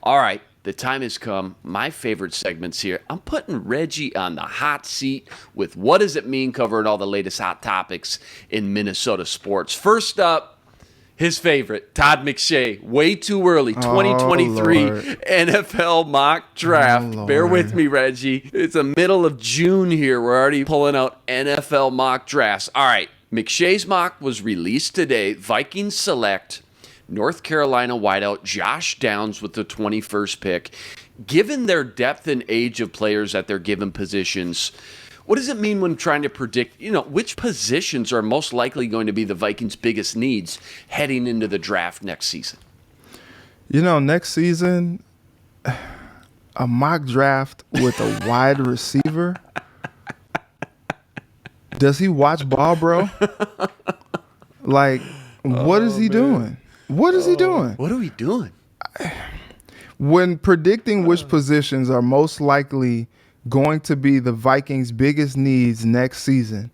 All right, the time has come. My favorite segments here. I'm putting Reggie on the hot seat with What Does It Mean, covering all the latest hot topics in Minnesota sports. First up, his favorite, Todd McShay. Way too early, 2023 NFL mock draft. Bear with me, Reggie. It's the middle of June here. We're already pulling out NFL mock drafts. All right, McShay's mock was released today. Vikings select North Carolina wideout Josh Downs with the 21st pick. Given their depth and age of players at their given positions, what does it mean when trying to predict, which positions are most likely going to be the Vikings' biggest needs heading into the draft next season? Next season, a mock draft with a wide receiver. Does he watch ball, bro? What is he doing? What is he doing? What are we doing? When predicting which positions are most likely going to be the Vikings' biggest needs next season,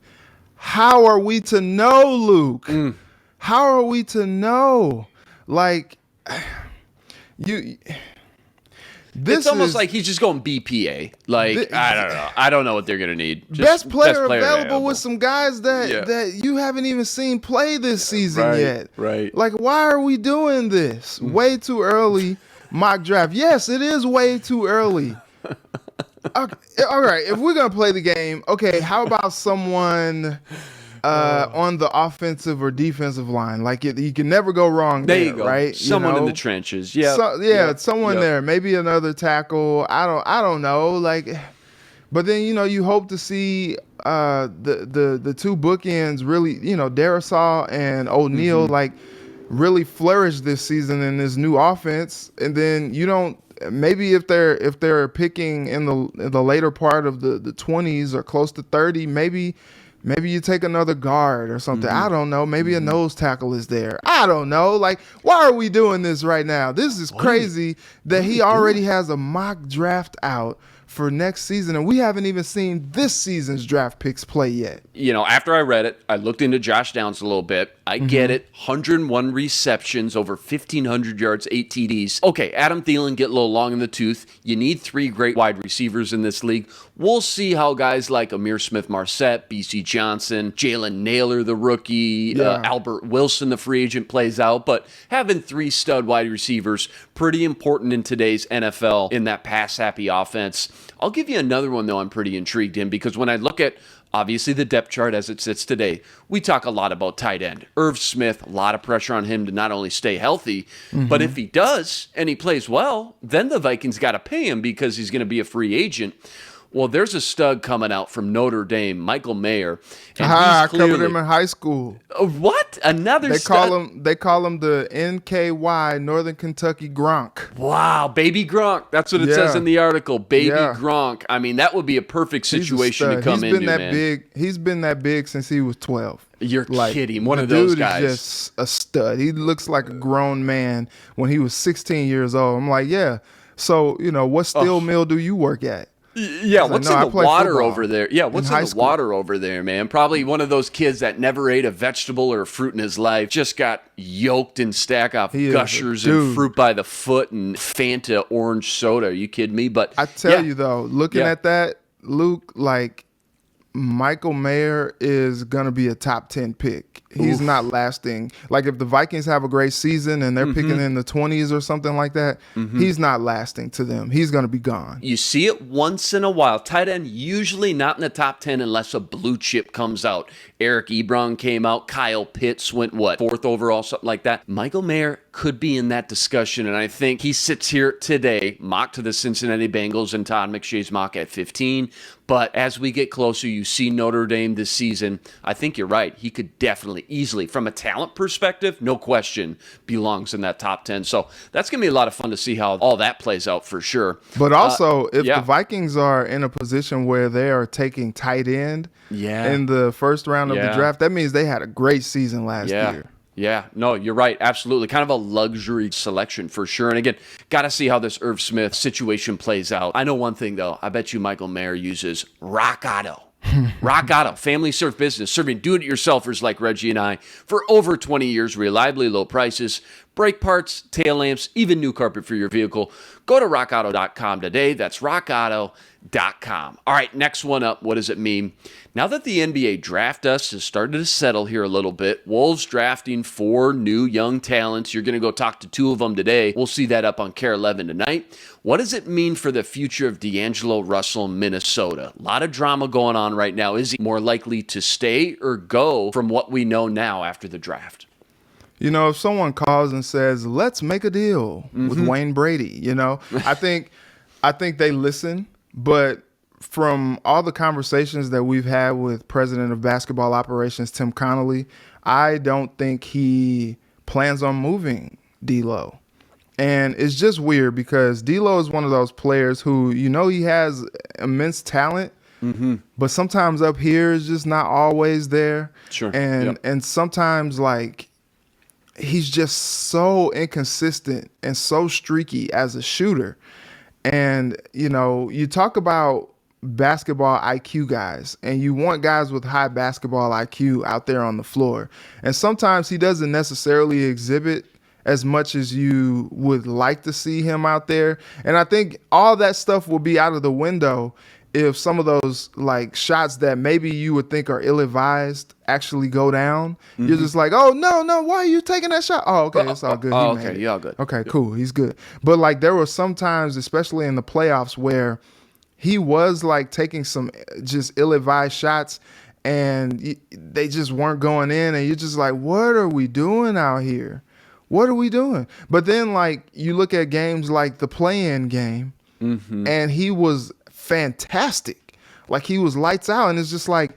how are we to know, Luke? How are we to know? It's almost like he's just going BPA. I don't know. I don't know what they're going to need. Just best player available with some guys that you haven't even seen play this season yet. Right. Why are we doing this? Way too early mock draft. Yes, it is way too early. Okay, all right, if we're going to play the game, okay, how about someone on the offensive or defensive line? You can never go wrong there, you go. Right? Someone in the trenches. Someone there. Maybe another tackle. I don't know. But then, you hope to see the two bookends really, Darisaw and O'Neal, really flourish this season in this new offense. And then you don't. Maybe if they're picking in the later part of the 20s or close to 30, maybe you take another guard or something. I don't know. Maybe a nose tackle is there. I don't know. Why are we doing this right now? This is crazy that he already has a mock draft out for next season, and we haven't even seen this season's draft picks play yet. After I read it, I looked into Josh Downs a little bit. I get it. 101 receptions, over 1,500 yards, 8 TDs. Okay, Adam Thielen get a little long in the tooth. You need 3 great wide receivers in this league. We'll see how guys like Amir Smith-Marset, B.C. Johnson, Jalen Naylor, the rookie, Albert Wilson, the free agent, plays out. But having 3 stud wide receivers, pretty important in today's NFL in that pass-happy offense. I'll give you another one, though, I'm pretty intrigued in, because when I look at, obviously, the depth chart as it sits today, we talk a lot about tight end. Irv Smith, a lot of pressure on him to not only stay healthy, but if he does and he plays well, then the Vikings got to pay him because he's going to be a free agent. Well, there's a stud coming out from Notre Dame, Michael Mayer. And I covered him in high school. What? Another stud? They call him the NKY, Northern Kentucky Gronk. Wow, baby Gronk. That's what it says in the article. Baby Gronk. I mean, that would be a perfect situation to come into, man. He's been that big since he was 12. You're kidding. One of those guys. Dude is just a stud. He looks like a grown man when he was 16 years old. I'm like, yeah. So, what steel mill do you work at? Yeah, what's in the water over there? Yeah, what's in the water over there, man? Probably one of those kids that never ate a vegetable or a fruit in his life, just got yoked and stack off Gushers and fruit by the foot and Fanta orange soda. Are you kidding me? But I tell you, though, looking at that, Luke, Michael Mayer is going to be a top 10 pick. He's not lasting. If the Vikings have a great season and they're picking in the 20s or something like that, he's not lasting to them. He's going to be gone. You see it once in a while. Tight end usually not in the top 10 unless a blue chip comes out. Eric Ebron came out. Kyle Pitts went, 4th overall, something like that. Michael Mayer could be in that discussion, and I think he sits here today, mocked to the Cincinnati Bengals and Todd McShay's mock at 15. But as we get closer, you see Notre Dame this season. I think you're right. He could definitely, easily, from a talent perspective, no question, belongs in that top 10. So that's going to be a lot of fun to see how all that plays out for sure. But also, if the Vikings are in a position where they are taking tight end in the first round of the draft, that means they had a great season last year. Yeah, no, you're right. Absolutely. Kind of a luxury selection for sure. And again, got to see how this Irv Smith situation plays out. I know one thing, though. I bet you Michael Mayer uses Rock Auto. Rock Auto, family served business, serving do-it-yourselfers like Reggie and I for over 20 years, reliably low prices, brake parts, tail lamps, even new carpet for your vehicle. Go to rockauto.com today. That's rockauto.com. All right, next one up. What does it mean? Now that the NBA draft dust has started to settle here a little bit, Wolves drafting 4 new young talents. You're going to go talk to 2 of them today. We'll see that up on Care 11 tonight. What does it mean for the future of D'Angelo Russell in Minnesota? A lot of drama going on right now. Is he more likely to stay or go from what we know now after the draft? You know, if someone calls and says, let's make a deal with Wayne Brady, you know, I think they listen. But from all the conversations that we've had with President of Basketball Operations, Tim Connolly, I don't think he plans on moving D'Lo. And it's just weird because D'Lo is one of those players who, you know, he has immense talent, but sometimes up here is just not always there. Sure. And sometimes, like, he's just so inconsistent and so streaky as a shooter. And, you know, you talk about basketball IQ guys, and you want guys with high basketball IQ out there on the floor. And sometimes he doesn't necessarily exhibit as much as you would like to see him out there. And I think all that stuff will be out of the window if some of those, like, shots that maybe you would think are ill-advised actually go down. You're just like, oh, no, why are you taking that shot? Oh, okay, it's all good. He made it. Yeah, all good. Okay, cool, he's good. But, like, there were some times, especially in the playoffs, where he was, like, taking some just ill-advised shots, and they just weren't going in, and you're just like, what are we doing out here? What are we doing? But then, like, you look at games like the play-in game, and he was fantastic. Like, he was lights out, and it's just like,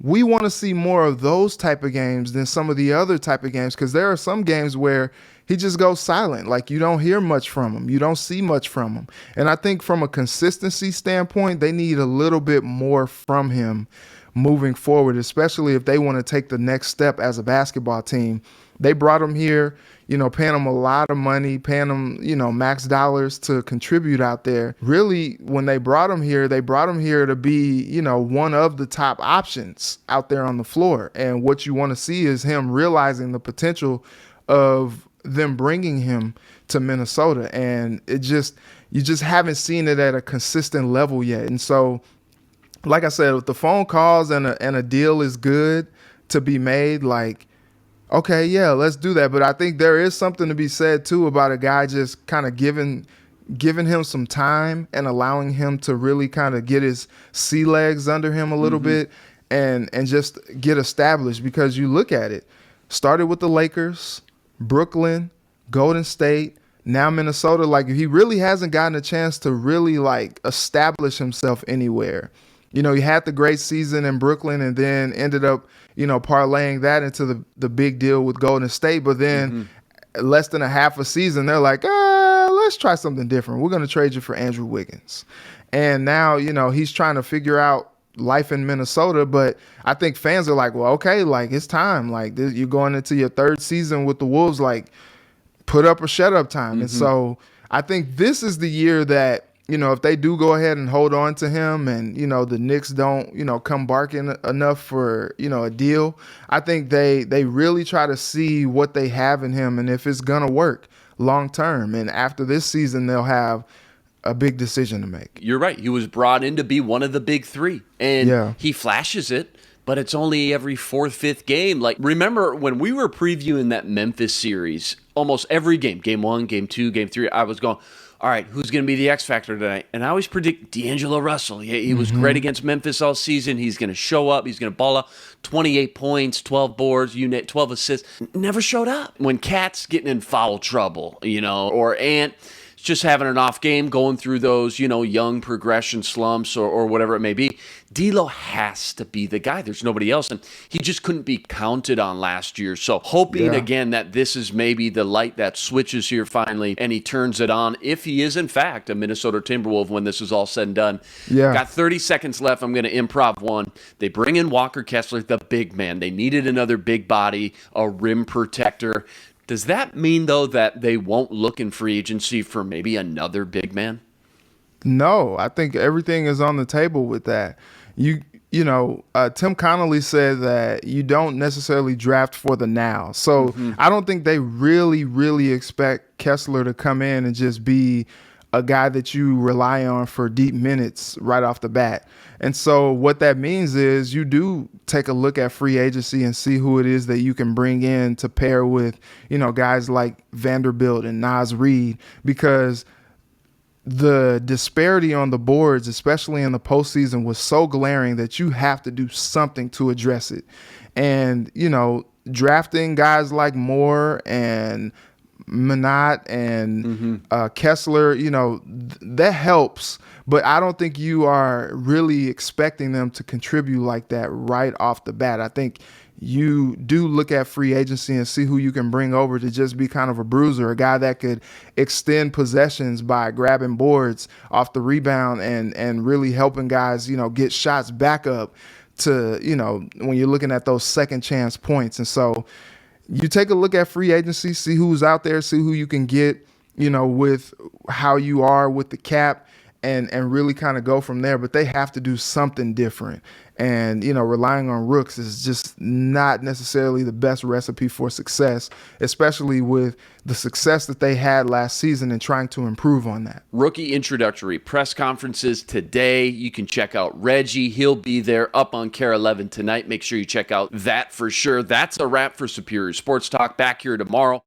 we want to see more of those type of games than some of the other type of games, because there are some games where he just goes silent. Like, you don't hear much from him. You don't see much from him. And I think from a consistency standpoint, they need a little bit more from him moving forward, especially if they want to take the next step as a basketball team. They brought him here, you know, paying him a lot of money, paying him, you know, max dollars to contribute out there. Really, when they brought him here to be, you know, one of the top options out there on the floor. And what you want to see is him realizing the potential of them bringing him to Minnesota. And you just haven't seen it at a consistent level yet. And so, like I said, if the phone calls and a deal is good to be made, like, okay, yeah, let's do that. But I think there is something to be said, too, about a guy just kind of giving him some time and allowing him to really kind of get his sea legs under him a little bit and just get established. Because you look at it, started with the Lakers, Brooklyn, Golden State, now Minnesota. Like, he really hasn't gotten a chance to really, like, establish himself anywhere. You know, he had the great season in Brooklyn and then ended up, you know, parlaying that into the big deal with Golden State. But then less than a half a season, they're like, let's try something different. We're going to trade you for Andrew Wiggins. And now, you know, he's trying to figure out life in Minnesota. But I think fans are like, well, okay, like, it's time. Like, you're going into your 3rd season with the Wolves, like, put up or shut up time. And so I think this is the year that, you know, if they do go ahead and hold on to him and, you know, the Knicks don't, you know, come barking enough for, you know, a deal, I think they really try to see what they have in him and if it's going to work long term. And after this season, they'll have a big decision to make. You're right. He was brought in to be one of the big 3. And he flashes it, but it's only every 4th, 5th game. Like, remember when we were previewing that Memphis series, almost every game, game 1, game 2, game 3, I was going, all right, who's going to be the X factor tonight? And I always predict D'Angelo Russell. He was great against Memphis all season. He's going to show up. He's going to ball up 28 points, 12 boards, 12 assists. Never showed up. When Cat's getting in foul trouble, you know, or Ant just having an off game, going through those, you know, young progression slumps or whatever it may be, D'Lo has to be the guy. There's nobody else. And he just couldn't be counted on last year. So hoping again that this is maybe the light that switches here finally and he turns it on if he is in fact a Minnesota Timberwolf when this is all said and done. Got 30 seconds left. I'm going to improv one. They bring in Walker Kessler, the big man. They needed another big body, a rim protector. Does that mean, though, that they won't look in free agency for maybe another big man? No, I think everything is on the table with that. You Tim Connolly said that you don't necessarily draft for the now. So I don't think they really expect Kessler to come in and just be a guy that you rely on for deep minutes right off the bat. And so what that means is you do take a look at free agency and see who it is that you can bring in to pair with, guys like Vanderbilt and Naz Reid, because the disparity on the boards, especially in the postseason, was so glaring that you have to do something to address it. And, drafting guys like Moore and Minot and Kessler, that helps. But I don't think you are really expecting them to contribute like that right off the bat. I think you do look at free agency and see who you can bring over to just be kind of a bruiser, a guy that could extend possessions by grabbing boards off the rebound and really helping guys, get shots back up to, when you're looking at those second chance points. And so you take a look at free agency, see who's out there, see who you can get, with how you are with the cap, and really kind of go from there. But they have to do something different. And, relying on rooks is just not necessarily the best recipe for success, especially with the success that they had last season and trying to improve on that. Rookie introductory press conferences today. You can check out Reggie. He'll be there up on KARE 11 tonight. Make sure you check out that for sure. That's a wrap for Superior Sports Talk. Back here tomorrow.